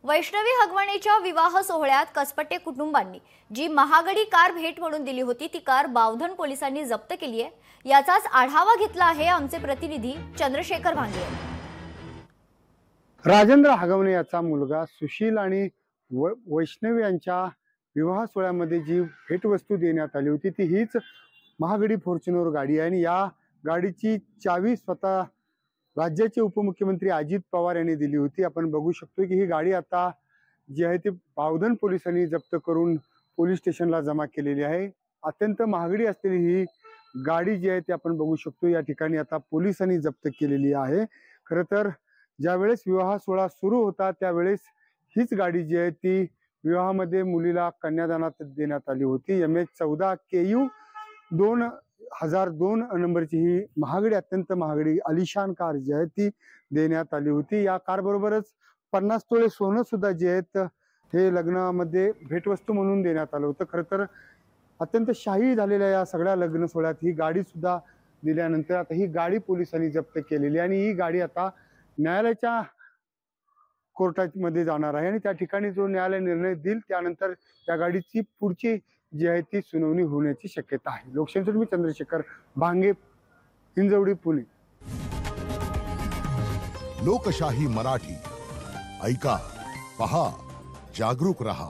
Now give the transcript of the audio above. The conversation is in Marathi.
वैष्णवी हगवणेच्या विवाह सोहळ्यात कसपटे कुटुंबांनी जी महागडी कार भेट म्हणून दिली होती ती कार बावधन पोलिसांनी जप्त केली आहे। याचाच आढावा घेतला आहे आमचे प्रतिनिधी चंद्रशेखर भांगे। राजेंद्र हगवणे याचा मुलगा सुशील आणि वैष्णवी यांच्या विवाह सोहळ्यामध्ये जी भेटवस्तू देण्यात आली होती ती हीच महागडी फॉर्च्युनर गाडी आहे आणि या गाडीची चावी स्वतः राज्याचे उपमुख्यमंत्री अजित पवार यांनी दिली होती। आपण बघू शकतो की ही गाडी आता जी आहे ती बावधन पोलिसांनी जप्त करून पोलीस स्टेशनला जमा केलेली आहे। अत्यंत महागडी असलेली ही गाडी जी आहे ती आपण बघू शकतो या ठिकाणी आता पोलिसांनी जप्त केलेली आहे। खरं तर ज्यावेळेस विवाह सोहळा सुरू होता त्यावेळेस हीच गाडी जी आहे ती विवाहामध्ये मुलीला कन्यादानात देण्यात आली होती। MH14 KU 2002 नंबरची ही महागडी अत्यंत महागडी आलिशान कार जी आहे ती देण्यात आली होती। या कार बरोबरच 50 तोळे सोनं सुद्धा जे आहेत हे लग्नामध्ये भेटवस्तू म्हणून देण्यात आलं होतं। खरं तर अत्यंत शाही झालेल्या या सगळ्या लग्न सोहळ्यात ही गाडी सुद्धा दिल्यानंतर आता ही गाडी पोलिसांनी जप्त केलेली आणि ही गाडी आता न्यायालयाच्या कोर्टामध्ये जाणार आहे आणि त्या ठिकाणी जो न्यायालय निर्णय देईल त्यानंतर त्या गाडीची पुढची जी आहे ती सुनावणी होण्याची शक्यता आहे। लोकशाहीसाठी मी चंद्रशेखर भांगे, हिंजवडी, पुणे। लोकशाही मराठी ऐका, पहा, जागरूक रहा।